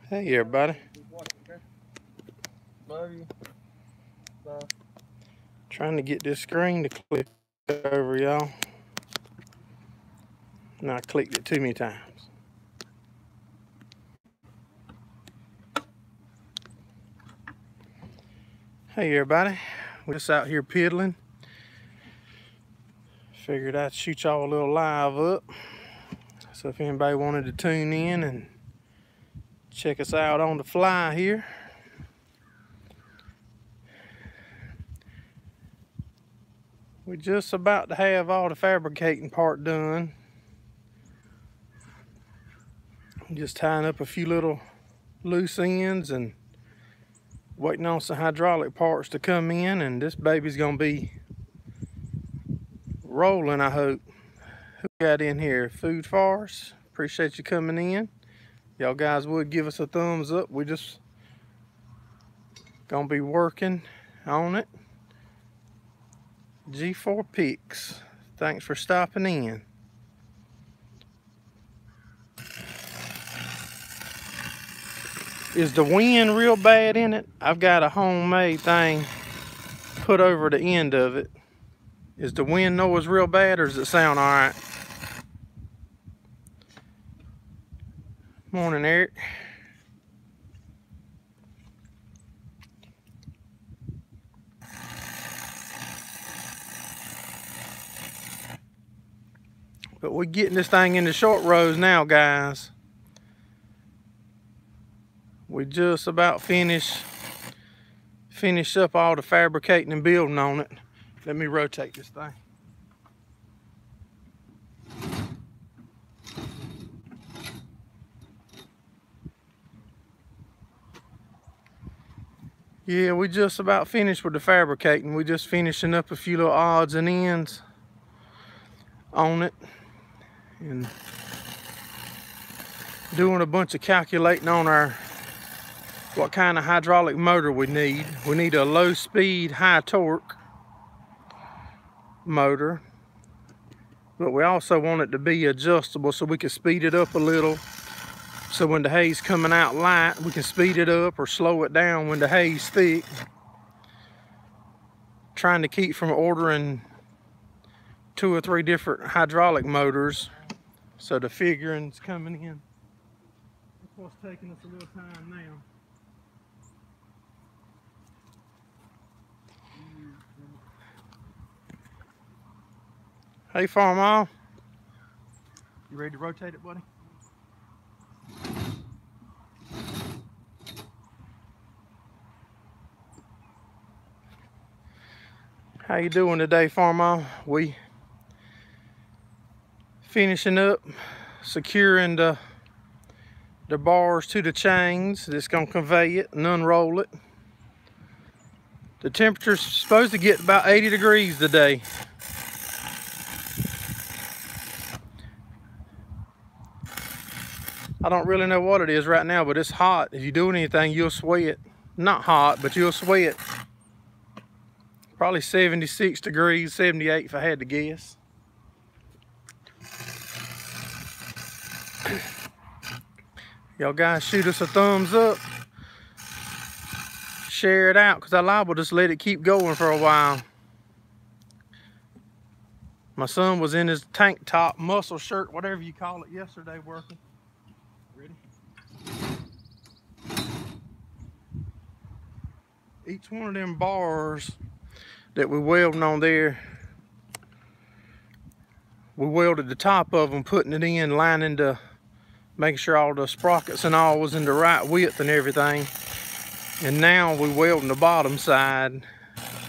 Hey everybody. Love you. Bye. Trying to get this screen to click over, y'all. And I clicked it too many times. Hey everybody. We're just out here piddling. Figured I'd shoot y'all a little live up. So if anybody wanted to tune in and check us out on the fly here. We're just about to have all the fabricating part done. I'm just tying up a few little loose ends and waiting on some hydraulic parts to come in, and this baby's gonna be rolling, I hope. Who got in here? Food Farce, appreciate you coming in. Y'all guys would give us a thumbs up. We just gonna be working on it. G4 Picks, thanks for stopping in. Is the wind real bad in it? I've got a homemade thing put over the end of it. Is the wind noise real bad, or does it sound all right? Morning, Eric. But we're getting this thing into short rows now, guys. We just about finish up all the fabricating and building on it. Let me rotate this thing. Yeah, we just about finished with the fabricating. We just finishing up a few little odds and ends on it and doing a bunch of calculating on what kind of hydraulic motor we need. We need a low speed, high torque motor, but we also want it to be adjustable so we can speed it up a little. So when the hay's coming out light, we can speed it up or slow it down when the hay's thick. Trying to keep from ordering 2 or 3 different hydraulic motors. So the figuring's coming in. That's what's taking us a little time now. Hey, Farmall. You ready to rotate it, buddy? How you doing today, Farmall? We finishing up, securing the bars to the chains that's gonna convey it and unroll it. The temperature's supposed to get about 80 degrees today. I don't really know what it is right now, but it's hot. If you do anything, you'll sweat. Not hot, but you'll sweat. Probably 76 degrees, 78 if I had to guess. Y'all guys shoot us a thumbs up. Share it out, because I liable to just let it keep going for a while. My son was in his tank top, muscle shirt, whatever you call it, yesterday working. Ready? Each one of them bars that we welding on there, we welded the top of them, putting it in, lining the, making sure all the sprockets and all was in the right width and everything. And now we welding the bottom side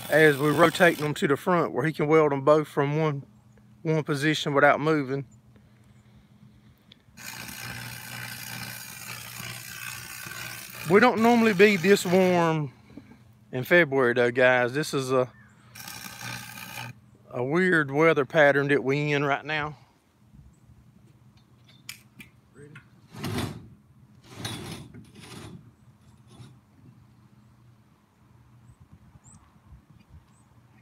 as we rotating them to the front, where he can weld them both from one position without moving. We don't normally be this warm in February though, guys. This is a weird weather pattern that we in right now. Ready?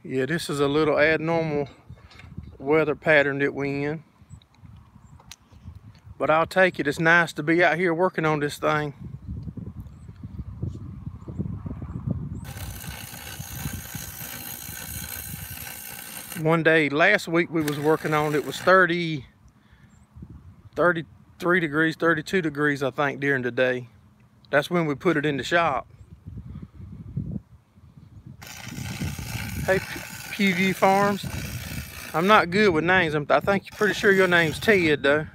Yeah, this is a little abnormal weather pattern that we in. But I'll take it. It's nice to be out here working on this thing. One day last week we was working on it, was 33 degrees, 32 degrees, I think, during the day. That's when we put it in the shop. Hey, PV Farms. I'm not good with names. I think you're pretty sure your name's Ted, though.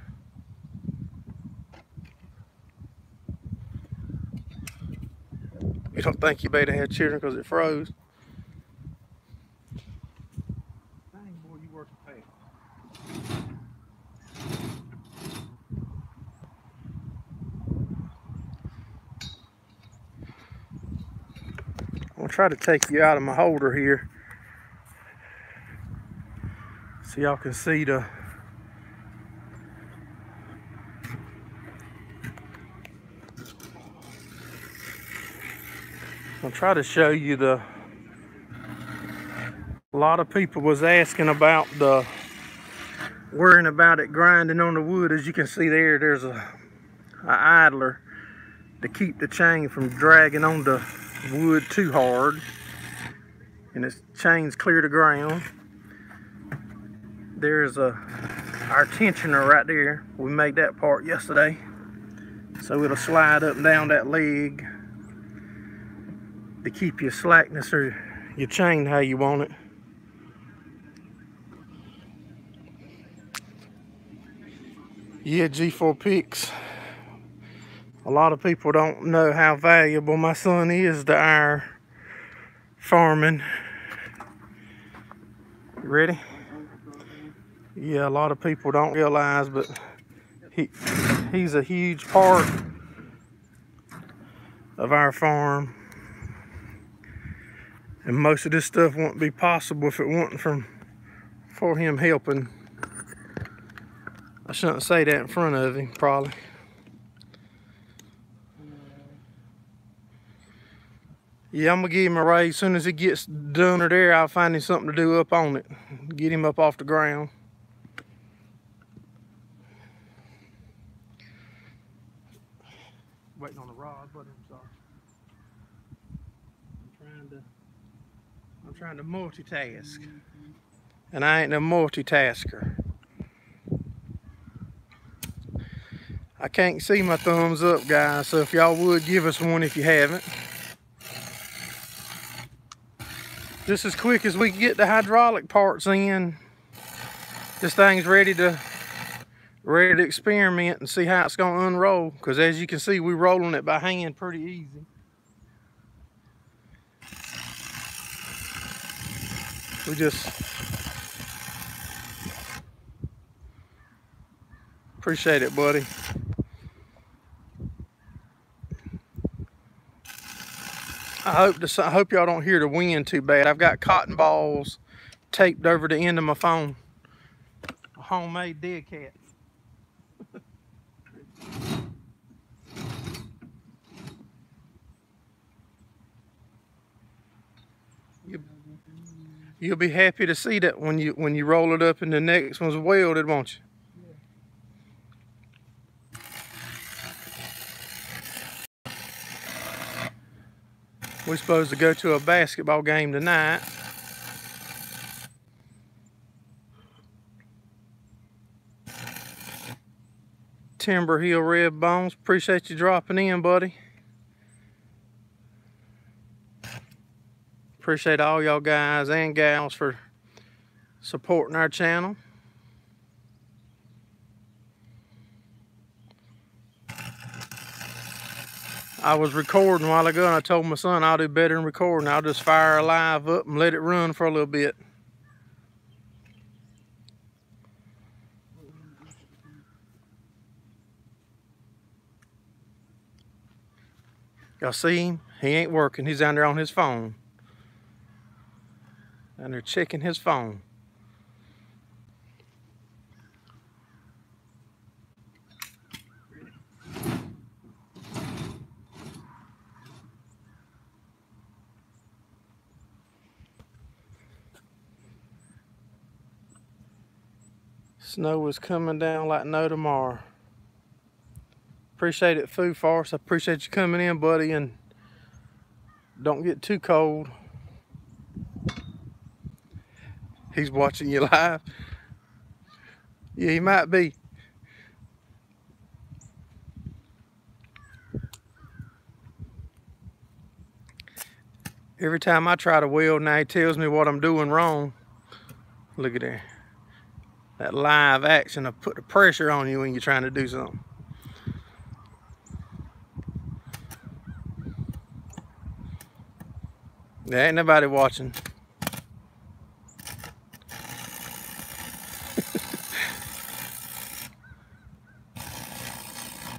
You don't think you better have children because it froze? Dang, boy, you working fast. I'm gonna try to take you out of my holder here so y'all can see the I'll try to show you a lot of people was asking about worrying about it grinding on the wood. As you can see there, there's a idler to keep the chain from dragging on the wood too hard, and its chain's clear to ground. There's our tensioner right there. We made that part yesterday, so it'll slide up and down that leg to keep your slackness or your chain how you want it. Yeah, G4 picks. A lot of people don't know how valuable my son is to our farming. You ready? Yeah, a lot of people don't realize, but he's a huge part of our farm. And most of this stuff wouldn't be possible if it wasn't for him helping. I shouldn't say that in front of him, probably. Yeah, I'm gonna give him a raise. As soon as he gets done or there, I'll find him something to do up on it. Get him up off the ground. Waiting on the rod, but I'm sorry. I'm trying to multitask. And I ain't a multitasker. I can't see my thumbs up, guys, so if y'all would give us one if you haven't. Just as quick as we can get the hydraulic parts in, this thing's ready to experiment and see how it's gonna unroll. Because as you can see, we're rolling it by hand pretty easy. We just appreciate it, buddy. I hope y'all don't hear the wind too bad. I've got cotton balls taped over the end of my phone. A homemade dead cat. You'll be happy to see that when you roll it up and the next one's welded, won't you? We're supposed to go to a basketball game tonight. Timber Hill Red Bones, appreciate you dropping in, buddy. Appreciate all y'all guys and gals for supporting our channel. I was recording a while ago and I told my son I'll do better than recording. I'll just fire a live up and let it run for a little bit. Y'all see him? He ain't working. He's down there on his phone. And they're checking his phone. Snow is coming down like no tomorrow. Appreciate it, Food Force. I appreciate you coming in, buddy, and don't get too cold. He's watching you live. Yeah, he might be. Every time I try to weld, now he tells me what I'm doing wrong. Look at there. That live action of put the pressure on you when you're trying to do something. There ain't nobody watching.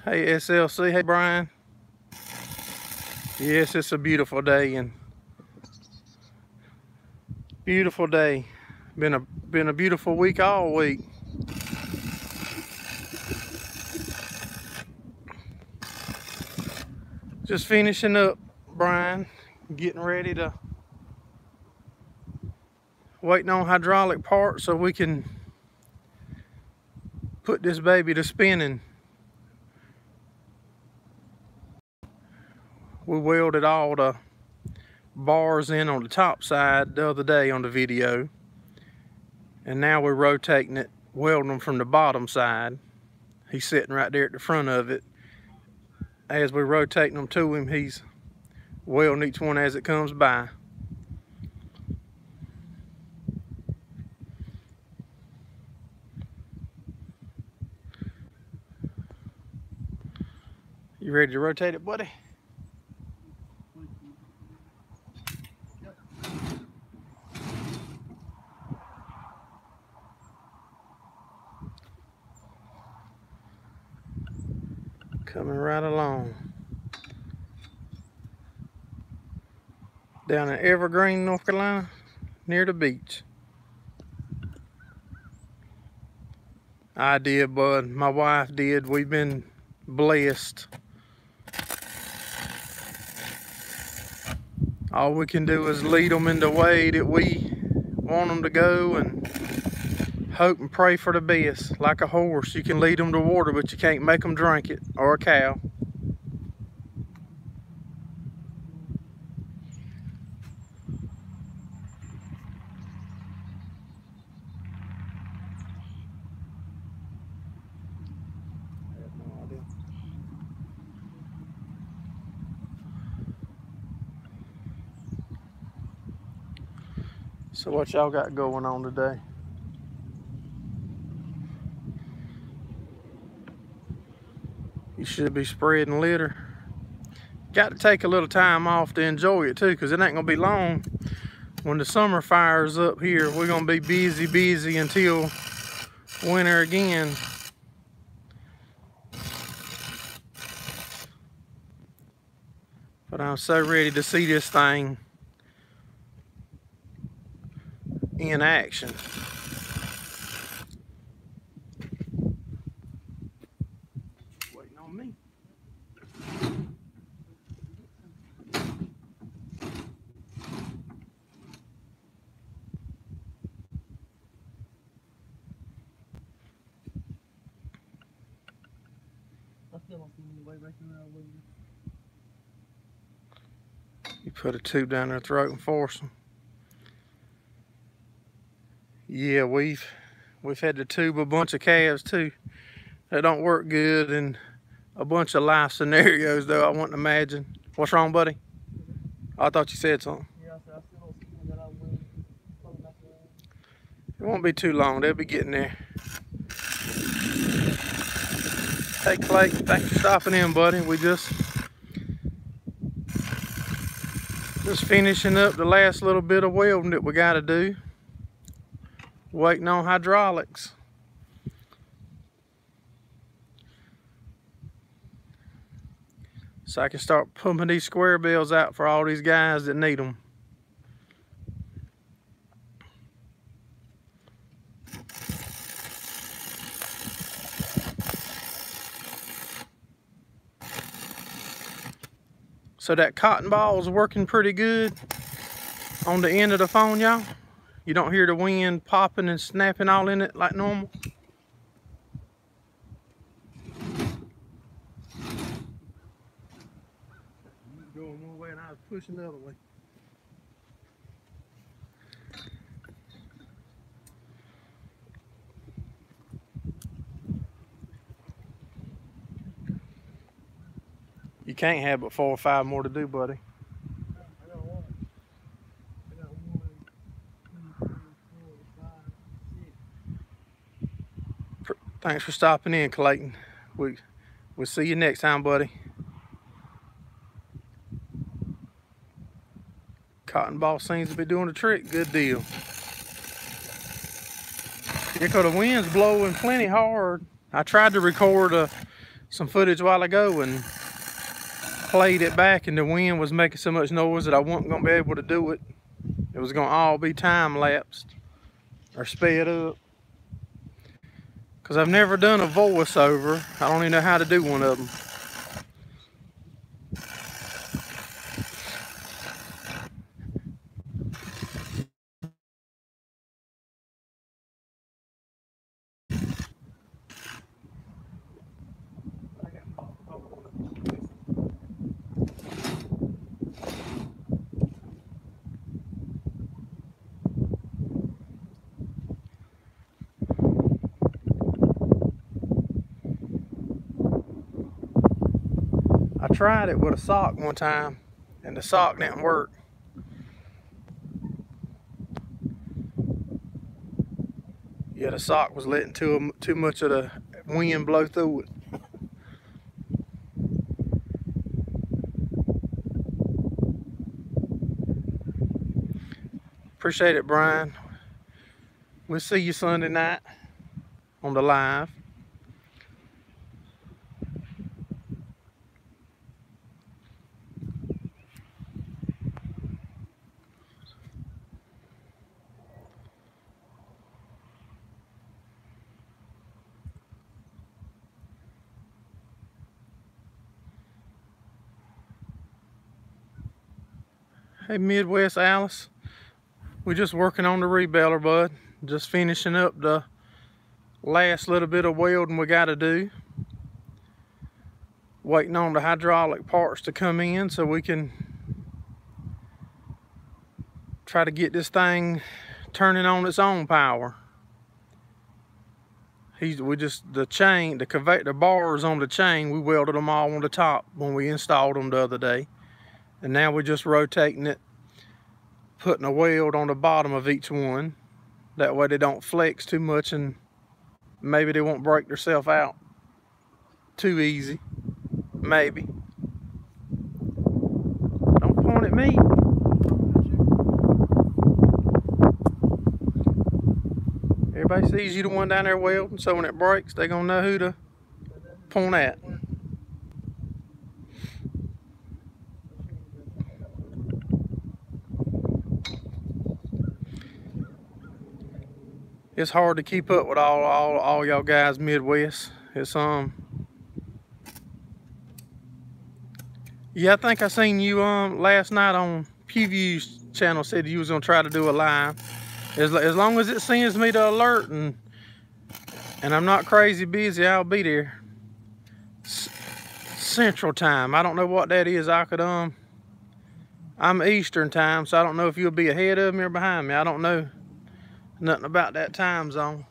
Hey SLC, hey Brian. Yes, it's a beautiful day, and beautiful day. Been a beautiful week all week. Just finishing up, Brian. Getting ready to waiting on hydraulic parts so we can put this baby to spinning. We welded all the bars in on the top side the other day on the video, and now we're rotating it, welding them from the bottom side. He's sitting right there at the front of it. As we're rotating them to him, he's welding each one as it comes by. You ready to rotate it, buddy? Coming right along. Down in Evergreen, North Carolina, near the beach. I did, bud. My wife did. We've been blessed. All we can do is lead them in the way that we want them to go and hope and pray for the best. Like a horse, you can lead them to water, but you can't make them drink it, or a cow. So what y'all got going on today? You should be spreading litter. Got to take a little time off to enjoy it too, because it ain't gonna be long. When the summer fire's up here, we're gonna be busy until winter again. But I'm so ready to see this thing in action. Waiting on me. You put a tube down their throat and force them. Yeah, we've had to tube a bunch of calves too. That don't work good in a bunch of life scenarios though, I wouldn't imagine. What's wrong, buddy? I thought you said something. Yeah, I still don't see that I'm waiting. It won't be too long, they'll be getting there. Hey Clay, thanks for stopping in, buddy. We just finishing up the last little bit of welding that we gotta do. Waiting on hydraulics. So I can start pumping these square bills out for all these guys that need them. So that cotton ball is working pretty good on the end of the phone, y'all. You don't hear the wind popping and snapping all in it like normal. Push another way. You can't have but 4 or 5 more to do, buddy. I got one. I got 1, 2, 3, 4, 5, 6. Thanks for stopping in, Clayton. We'll see you next time, buddy. Cotton ball seems to be doing the trick. Good deal. Yeah, 'cause the wind's blowing plenty hard. I tried to record some footage a while ago and played it back, and the wind was making so much noise that I wasn't going to be able to do it. It was going to all be time lapsed or sped up. Because I've never done a voiceover. I don't even know how to do one of them. I tried it with a sock one time, and the sock didn't work. Yeah, the sock was letting too much of the wind blow through it. Appreciate it, Brian. We'll see you Sunday night on the live. Hey, Midwest Alice. We're just working on the rebaler, bud. Just finishing up the last little bit of welding we got to do. Waiting on the hydraulic parts to come in so we can try to get this thing turning on its own power. The bars on the chain, we welded them all on the top when we installed them the other day. And now we're just rotating it, putting a weld on the bottom of each one. That way they don't flex too much and maybe they won't break themselves out too easy. Maybe. Don't point at me. Everybody sees you the one down there welding, so when it breaks, they're gonna know who to point at. It's hard to keep up with all y'all guys Midwest. It's yeah, I think I seen you last night on Pewview's channel, said you was gonna try to do a live. As long as it sends me the alert and I'm not crazy busy, I'll be there. Central time. I don't know what that is. I'm Eastern time, so I don't know if you'll be ahead of me or behind me. I don't know nothing about that time zone.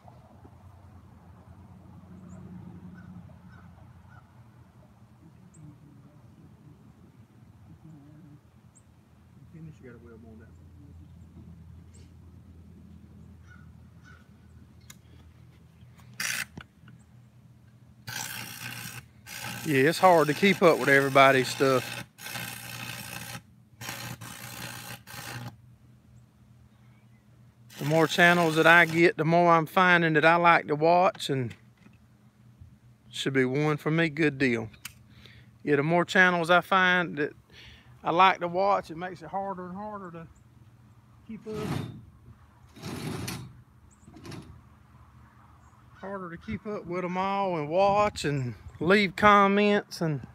You gotta weld more than that. Yeah, it's hard to keep up with everybody's stuff. The more channels that I get, the more I'm finding that I like to watch, and should be one for me. Good deal. Yeah, the more channels I find that I like to watch, it makes it harder and harder to keep up. Harder to keep up with them all and watch and leave comments and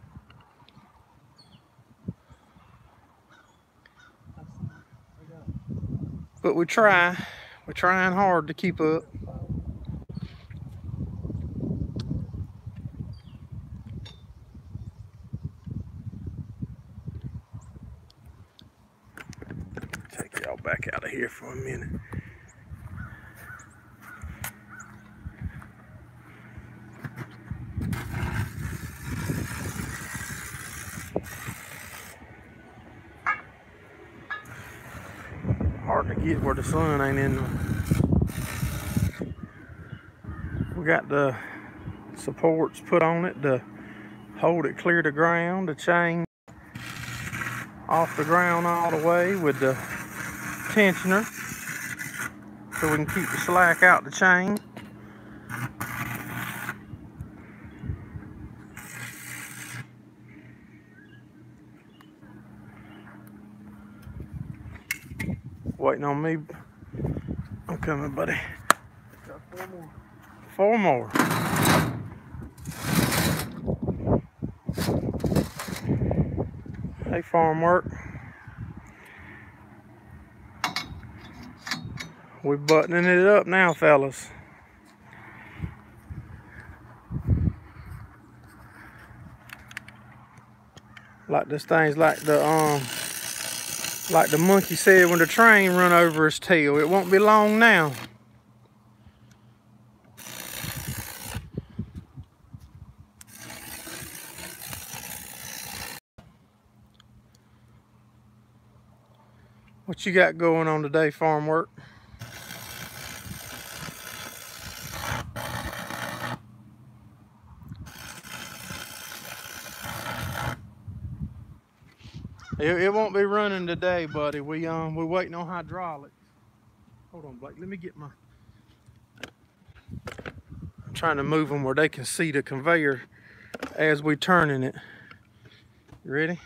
but we're trying hard to keep up. walk back out of here for a minute. Hard to get where the sun ain't in them. We got the supports put on it to hold it clear to ground, the chain off the ground all the way with the tensioner so we can keep the slack out the chain. Waiting on me. I'm coming, buddy. Got 4 more. 4 more. Hey, farm work. We're buttoning it up now, fellas. Like this thing's like the monkey said when the train run over his tail. It won't be long now. What you got going on today, farm work? It won't be running today, buddy. We're waiting on hydraulics. Hold on, Blake. Let me get my. I'm trying to move them where they can see the conveyor as we turning it. You ready?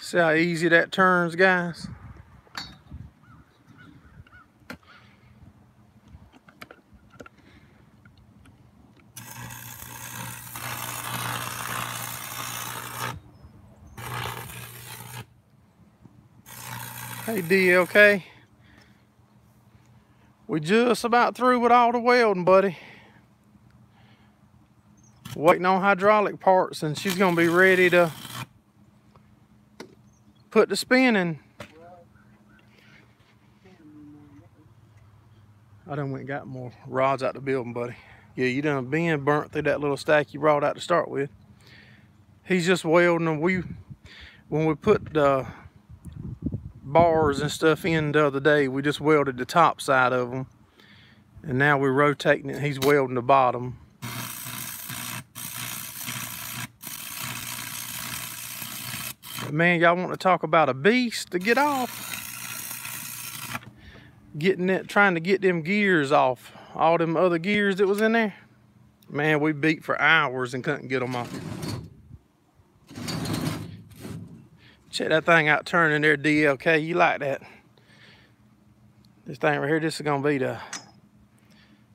See how easy that turns, guys? Hey, DLK. We just about through with all the welding, buddy. Waiting on hydraulic parts, and she's gonna be ready to put the spinning. I done went and got more rods out the building, buddy. Yeah, you done been burnt through that little stack you brought out to start with. He's just welding them. When we put the bars and stuff in the other day, we just welded the top side of them, and now we're rotating it. He's welding the bottom. But man, y'all want to talk about a beast to get off? Trying to get them gears off, all them other gears that was in there. Man, we beat for hours and couldn't get them off. Check that thing out turning there, DLK. You like that? This thing right here, this is gonna be the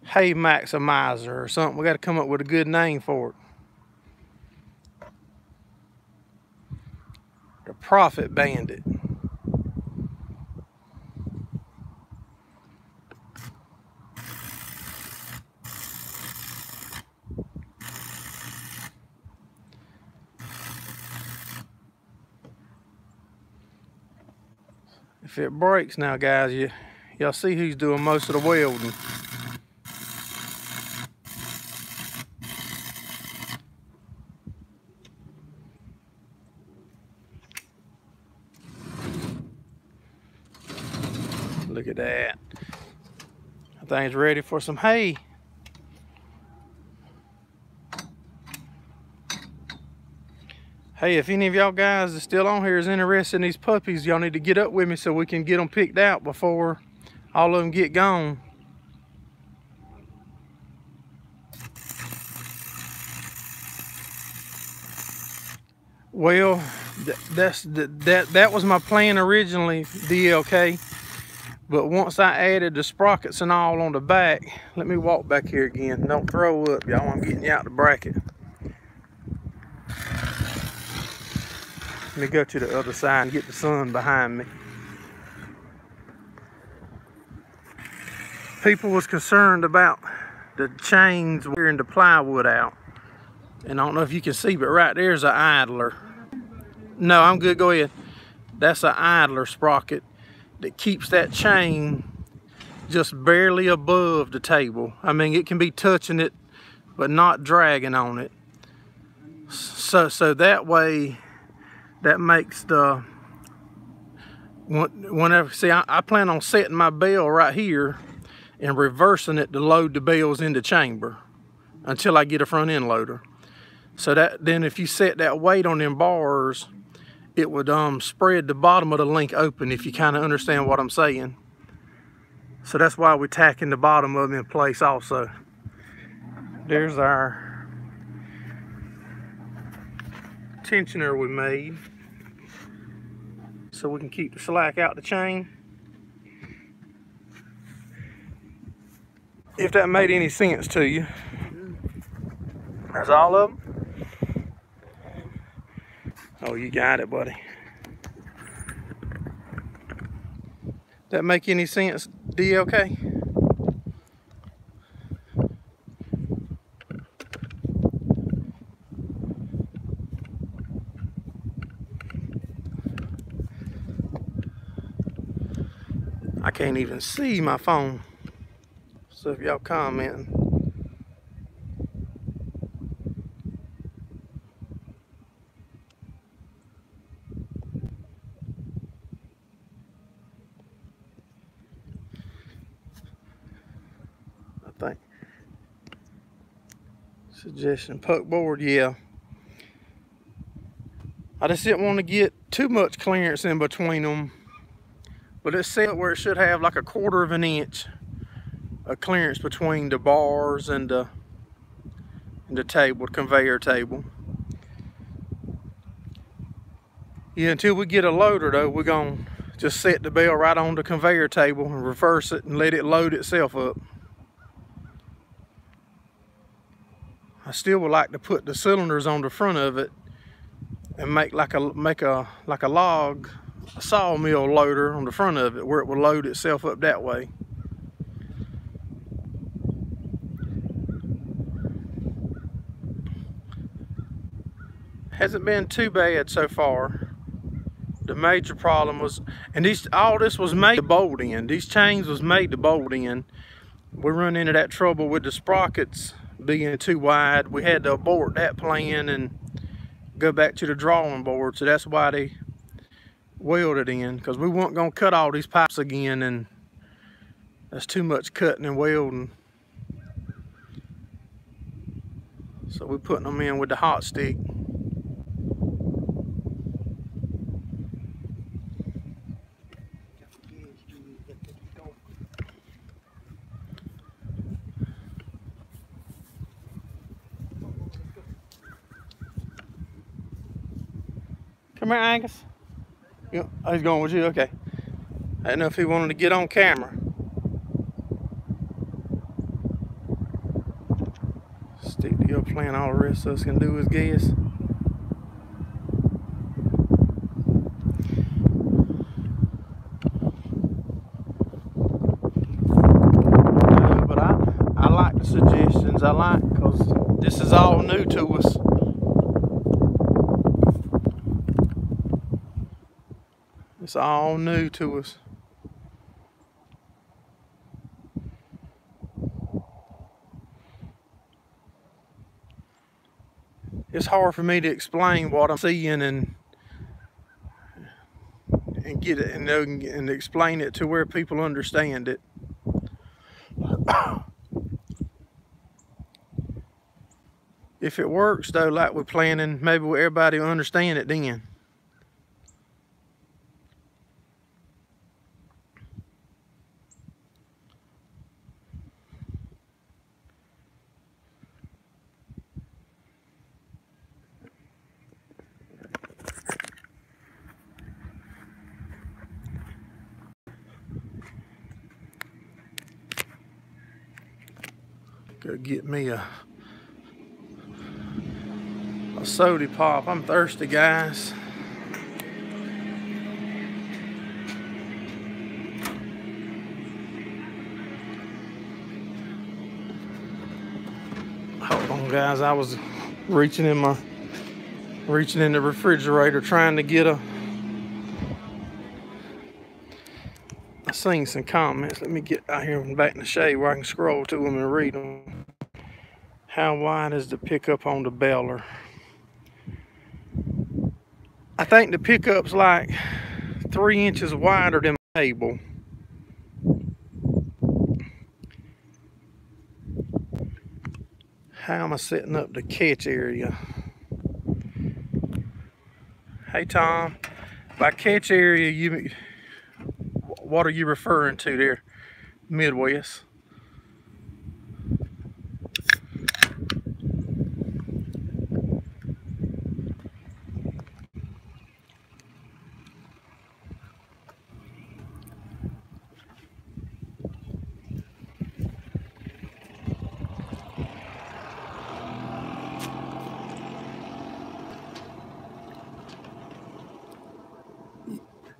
hay maximizer or something. We gotta come up with a good name for it. The profit bandit. If it breaks now, guys, y'all see who's doing most of the welding. Look at that. That thing's ready for some hay. Hey, if any of y'all guys is still on here is interested in these puppies, y'all need to get up with me so we can get them picked out before all of them get gone. Well, that was my plan originally, DLK. But once I added the sprockets and all on the back, let me walk back here again. Don't throw up, y'all. I'm getting you out the bracket. Let me go to the other side and get the sun behind me. People was concerned about the chains wearing the plywood out. And I don't know if you can see, but right there's an idler. No, I'm good, go ahead. That's an idler sprocket that keeps that chain just barely above the table. I mean, it can be touching it, but not dragging on it. So that way, that makes the, whenever, see, I plan on setting my bell right here and reversing it to load the bells into chamber until I get a front end loader. So that, then if you set that weight on them bars, it would spread the bottom of the link open, if you kind of understand what I'm saying. So that's why we're tacking the bottom of them in place also. There's our tensioner we made, so we can keep the slack out the chain. If that made any sense to you. That's all of them? Oh, you got it, buddy. That make any sense, DLK? I can't even see my phone. So if y'all commenting. I think. Suggestion, poke board, yeah. I just didn't want to get too much clearance in between them. But it's set where it should have like 1/4 of an inch of clearance between the bars and the table, conveyor table. Yeah, until we get a loader though, we're gonna just set the bell right on the conveyor table and reverse it and let it load itself up. I still would like to put the cylinders on the front of it and make a log, a sawmill loader on the front of it where it will load itself up that way. Hasn't been too bad so far. The major problem was, and all this was made to bolt in. These chains was made to bolt in. We run into that trouble with the sprockets being too wide. We had to abort that plan and go back to the drawing board. So that's why they welded in, because we weren't gonna cut all these pipes again, and that's too much cutting and welding. So we're putting them in with the hot stick. Come here, Angus. Yeah, oh, he's going with you? Okay. I didn't know if he wanted to get on camera. Stick to your plan, all the rest of us can do is guess. No, but I like the suggestions. I like, because this is all new to us. It's all new to us. It's hard for me to explain what I'm seeing and get it and explain it to where people understand it. If it works though, like we're planning, maybe everybody will understand it then. Go get me a soda pop. I'm thirsty, guys. Hold on, guys. I was reaching in my Reaching in the refrigerator trying to get a... I seen some comments. Let me get out here and back in the shade where I can scroll to them and read them. How wide is the pickup on the baler? I think the pickup's like 3 inches wider than my table. How am I setting up the catch area? Hey Tom, by catch area, what are you referring to there, Midwest?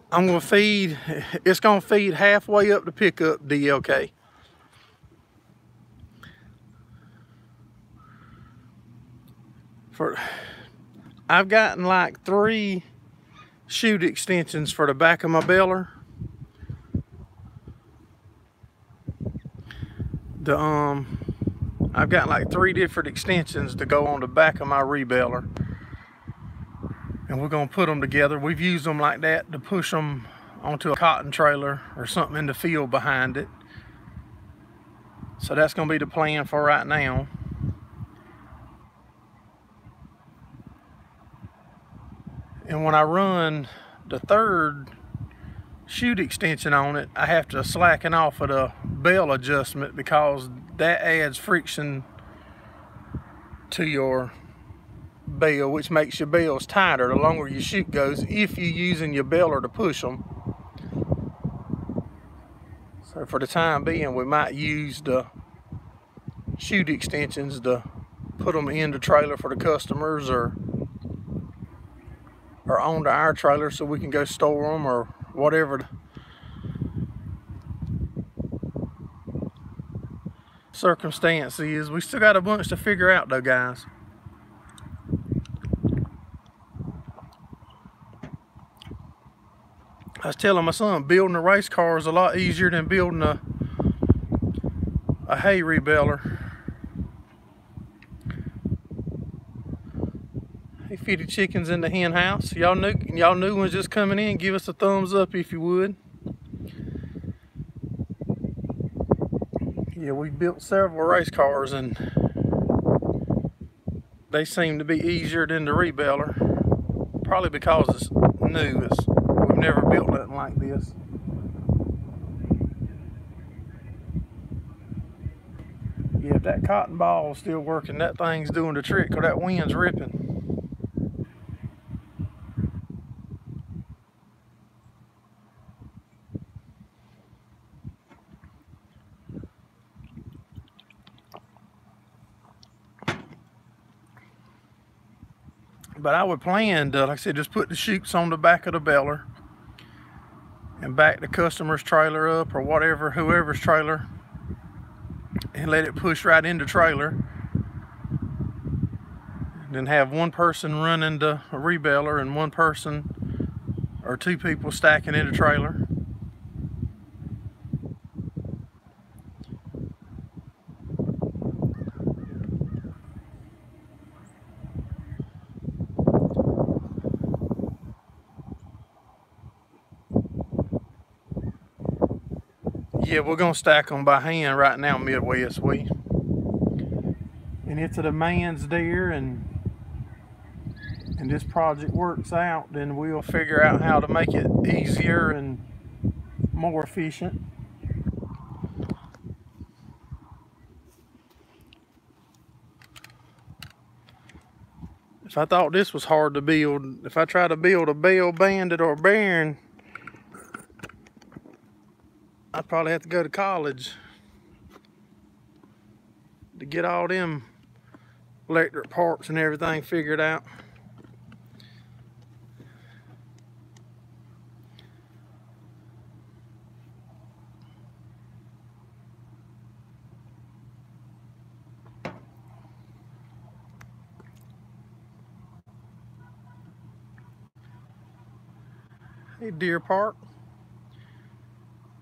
I'm gonna feed, it's gonna feed halfway up the pickup DLK. I've gotten like 3 chute extensions for the back of my baler. I've got like 3 different extensions to go on the back of my rebaler. And we're gonna put them together. We've used them like that to push them onto a cotton trailer or something in the field behind it. So that's gonna be the plan for right now. And when I run the 3rd chute extension on it, I have to slacken off of the bell adjustment because that adds friction to your bell, which makes your bells tighter the longer your chute goes if you're using your baler to push them. So for the time being, we might use the chute extensions to put them in the trailer for the customers or onto our trailer so we can go store them or whatever the circumstance is. We still got a bunch to figure out though, guys. I was telling my son, building a race car is a lot easier than building a hay rebaler. Hey, fitted chickens in the hen house. Y'all new ones just coming in, give us a thumbs up if you would. Yeah, we built several race cars and they seem to be easier than the rebaler. Probably because it's new. We've never built nothing like this. Yeah, if that cotton ball is still working, that thing's doing the trick or that wind's ripping. But I would plan to, like I said, just put the chutes on the back of the baler and back the customer's trailer up or whatever, whoever's trailer, and let it push right into trailer. And then have one person running the rebaler and one person or 2 people stacking in the trailer. Yeah, we're gonna stack them by hand right now, Midwest. And if the demand's there and this project works out, then we'll figure out how to make it easier and more efficient. If I thought this was hard to build, if I try to build a Bell Bandit or a Baron, I'd probably have to go to college to get all them electric parts and everything figured out. Hey, Deer Park.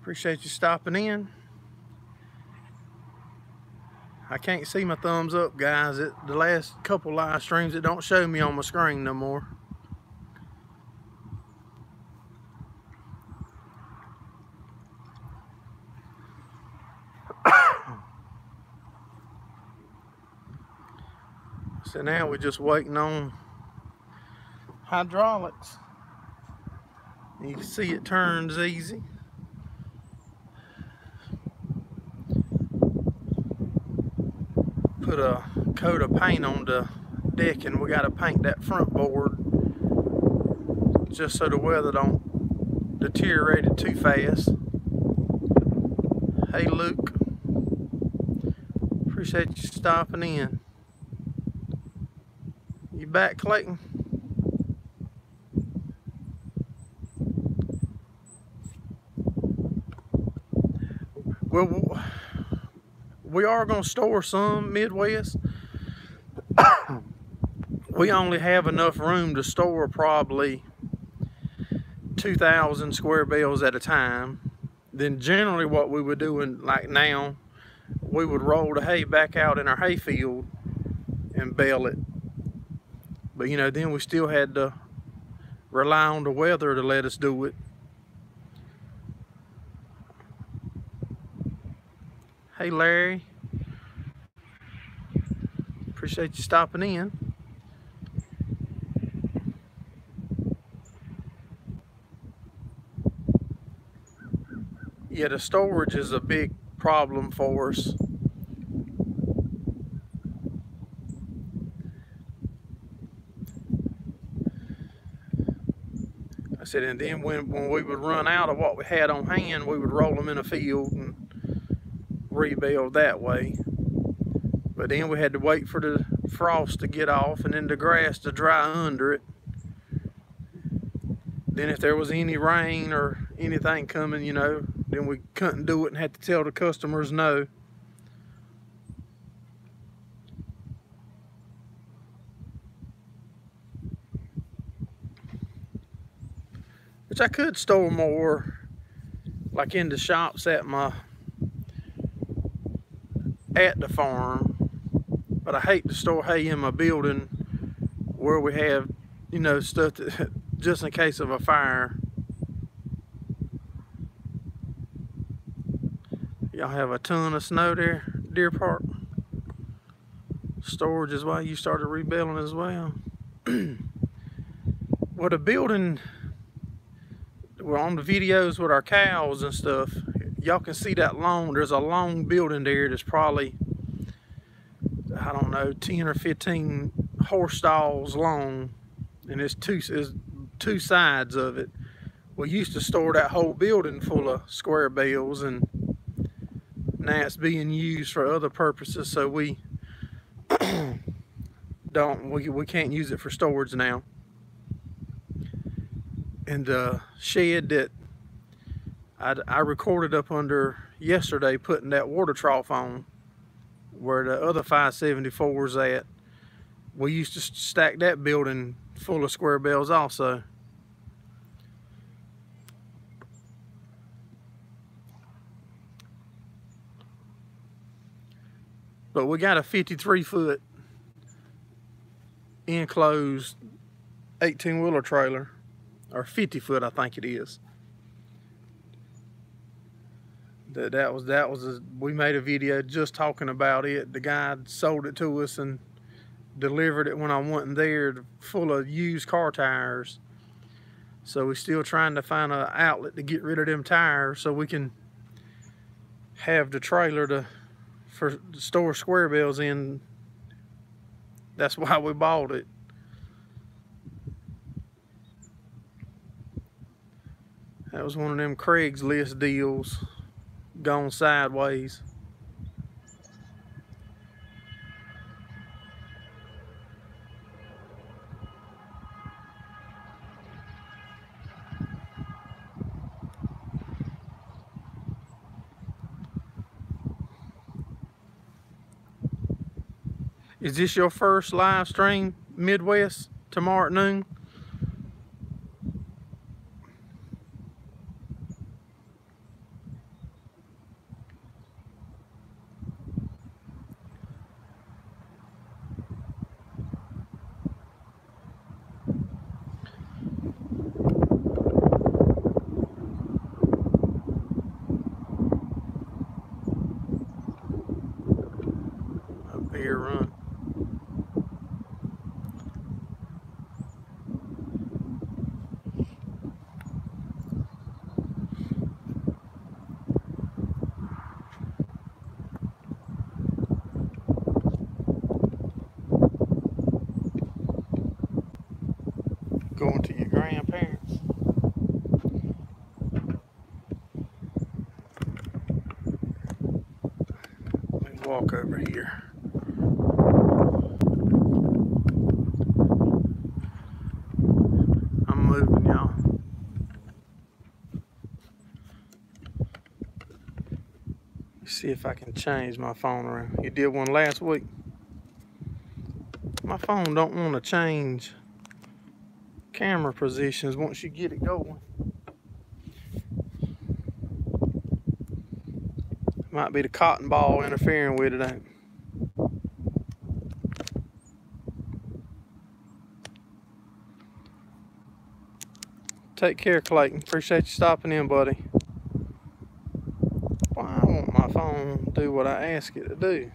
Appreciate you stopping in. I can't see my thumbs up, guys. The last couple live streams, it don't show me on my screen no more. So now we're just waiting on hydraulics. You can see it turns easy. Put a coat of paint on the deck, and we got to paint that front board just so the weather don't deteriorate it too fast. Hey Luke, appreciate you stopping in. You back, Clayton? Well, we are going to store some Midwest. We only have enough room to store probably 2,000 square bales at a time. Then generally what we would do, like now, we would roll the hay back out in our hay field and bale it. But you know, then we still had to rely on the weather to let us do it. Hey Larry, appreciate you stopping in. Yeah, the storage is a big problem for us. I said, and then when we would run out of what we had on hand, we would roll them in a field and rebuild that way. But then we had to wait for the frost to get off and then the grass to dry under it. Then if there was any rain or anything coming, you know, then we couldn't do it and had to tell the customers no. Which I could store more, like in the shops at the farm, but I hate to store hay in my building where we have, you know, stuff that, just in case of a fire. Y'all have a ton of snow there, Deer Park. Storage is why you started rebuilding as well. Well, the building, we're on the videos with our cows and stuff. Y'all can see that long, there's a long building there that's probably, I don't know, 10 or 15 horse stalls long, and it's two sides of it. We used to store that whole building full of square bales, and now it's being used for other purposes, so we can't use it for storage now. And the shed that I recorded up under yesterday, putting that water trough on where the other 574's at, we used to stack that building full of square bales also. But we got a 53-foot enclosed 18-wheeler trailer, or 50-foot, I think it is. We made a video just talking about it. The guy sold it to us and delivered it when I wasn't there, full of used car tires. So we're still trying to find an outlet to get rid of them tires so we can have the trailer to store square bales in. That's why we bought it. That was one of them Craigslist deals gone sideways. Is this your first live stream, Midwest, tomorrow at noon? over here run. Going to your grandparents. Let me walk over here. I'm moving, y'all. See if I can change my phone around. You did one last week. My phone don't want to change camera positions once you get it going. Might be the cotton ball interfering with it, ain't it? Take care, Clayton. Appreciate you stopping in, buddy. Why won't my phone do what I ask it to do?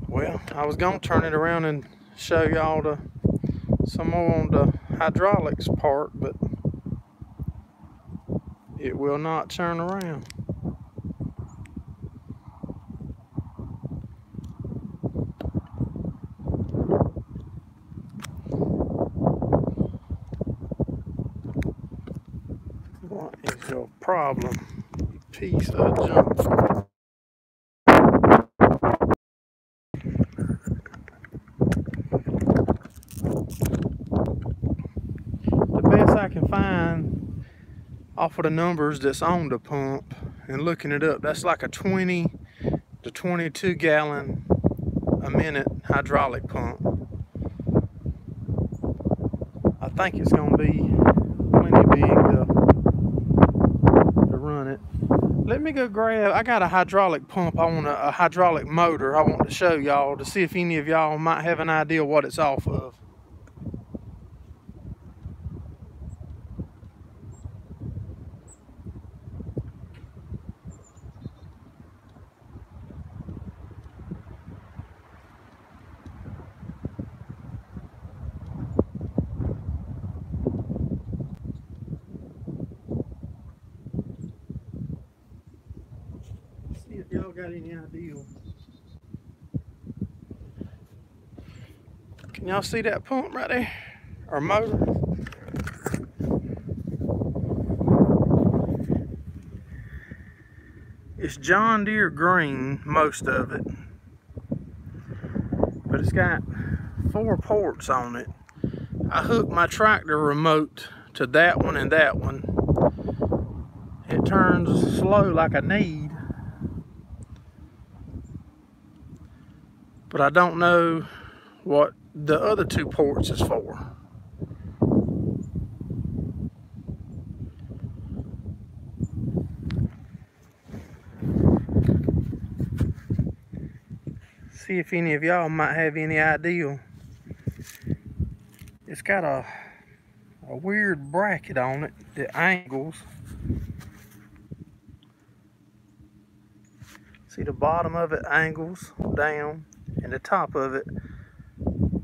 Well, I was gonna turn it around and show y'all some more on the hydraulics part, but it will not turn around. What is your problem, you piece of junk? The best I can find off of the numbers that's on the pump and looking it up, that's like a 20 to 22 gallon a minute hydraulic pump. I think it's going to be plenty big to run it. Let me go grab, I got a hydraulic pump on a hydraulic motor I want to show y'all to see if any of y'all might have an idea what it's off of. See if y'all got any idea. Can y'all see that pump right there? Or motor? It's John Deere green, most of it. But it's got 4 ports on it. I hooked my tractor remote to that one and that one. It turns slow like I need. But I don't know what the other 2 ports is for. See if any of y'all might have any idea. It's got a weird bracket on it that angles. See, the bottom of it angles down and the top of it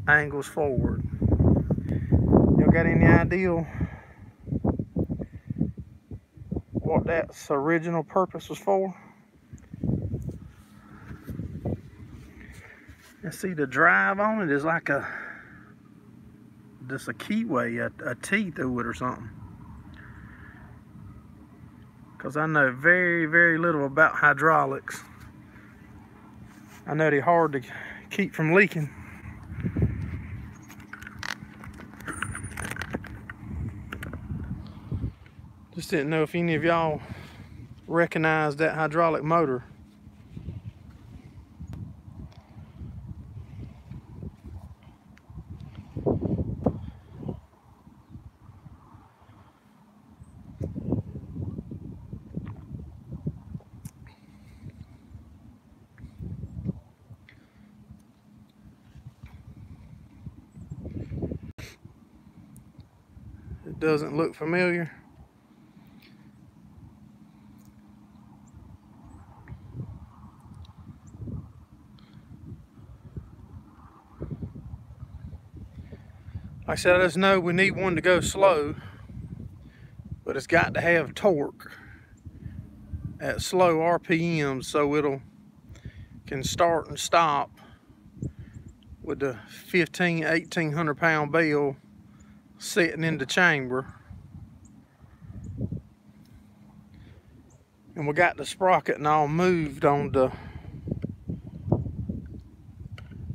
angles forward. Y'all got any idea what that's original purpose was for? And see, the drive on it is like just a keyway, a T through it or something. Because I know very, very little about hydraulics. I know they're hard to keep from leaking. Just didn't know if any of y'all recognized that hydraulic motor. It doesn't look familiar. I said, I just know we need one to go slow, but it's got to have torque at slow RPM so it'll can start and stop with the 1800 pound bale sitting in the chamber. And we got the sprocket and all moved on the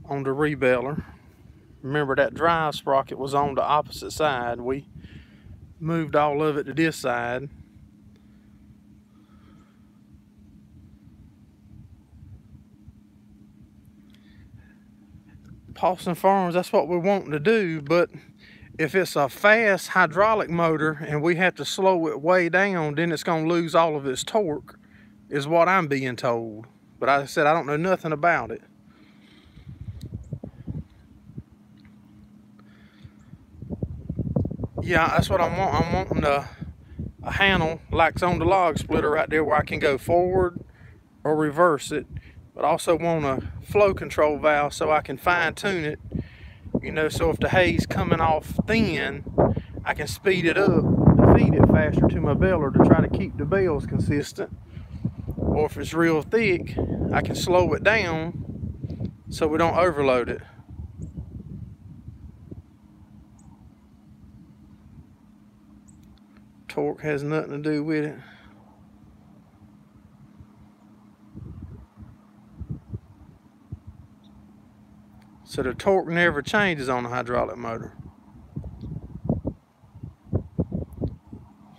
rebaler. Remember, that drive sprocket was on the opposite side. We moved all of it to this side. Paulson Farms, that's what we're wanting to do, but if it's a fast hydraulic motor and we have to slow it way down, then it's going to lose all of its torque, is what I'm being told. But I said I don't know nothing about it. Yeah, that's what I want. I'm wanting a handle like's on the log splitter right there where I can go forward or reverse it. But I also want a flow control valve so I can fine tune it. You know, so if the hay's coming off thin, I can speed it up to feed it faster to my baler to try to keep the bales consistent. Or if it's real thick, I can slow it down so we don't overload it. Torque has nothing to do with it. So the torque never changes on a hydraulic motor.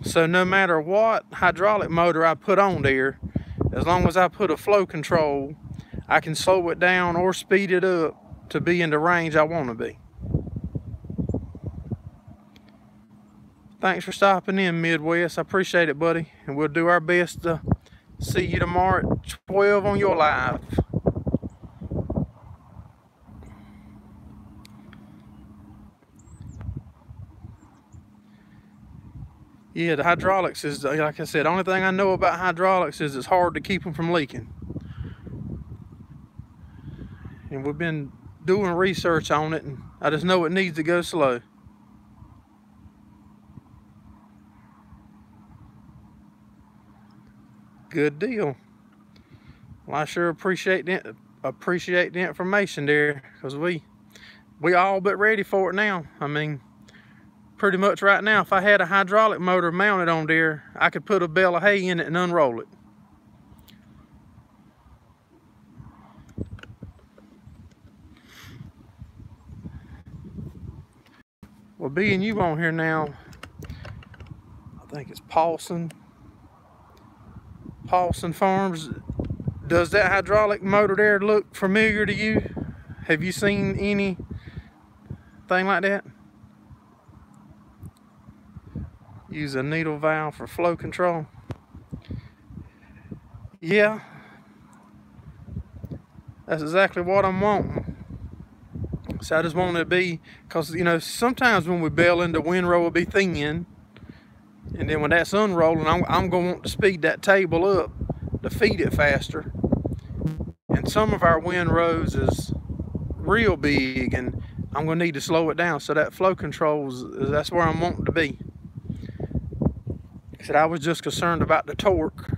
So no matter what hydraulic motor I put on there, as long as I put a flow control, I can slow it down or speed it up to be in the range I want to be. Thanks for stopping in, Midwest. I appreciate it, buddy. And we'll do our best to see you tomorrow at 12 on your live. Yeah, the hydraulics is, like I said, the only thing I know about hydraulics is it's hard to keep them from leaking. And we've been doing research on it, and I just know it needs to go slow. Good deal. Well, I sure appreciate the information there, because we all but ready for it now. I mean, pretty much right now, if I had a hydraulic motor mounted on there, I could put a bale of hay in it and unroll it. Well, being you on here now, I think it's Paulson Farms. Does that hydraulic motor there look familiar to you? Have you seen anything like that? Use a needle valve for flow control. Yeah, that's exactly what I'm wanting. So I just want it to be, because you know, sometimes when we bale in, the windrow will be thin, and then when that's unrolling, I'm going to want to speed that table up to feed it faster. And some of our windrows is real big, and I'm going to need to slow it down. So that flow control that's where I'm wanting to be. I said I was just concerned about the torque.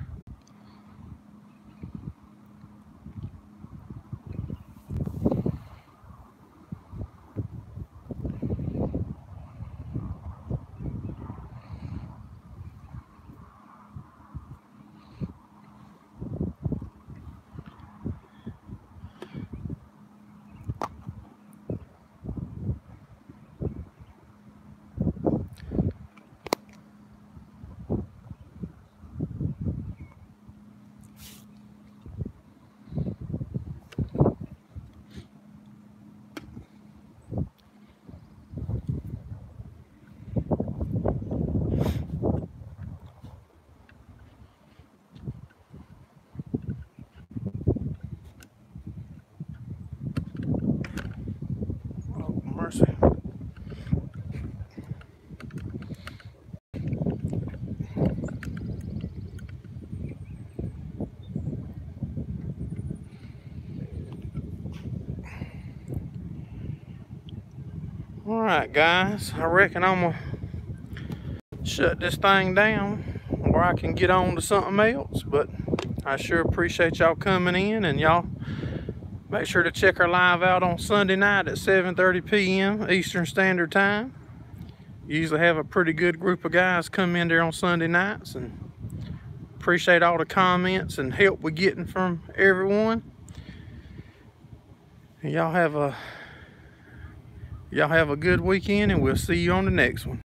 Alright guys, I reckon I'm gonna shut this thing down where I can get on to something else, but I sure appreciate y'all coming in, and y'all make sure to check our live out on Sunday night at 7:30 p.m. Eastern Standard Time. Usually have a pretty good group of guys come in there on Sunday nights, and appreciate all the comments and help we're getting from everyone. And y'all have a good weekend, and we'll see you on the next one.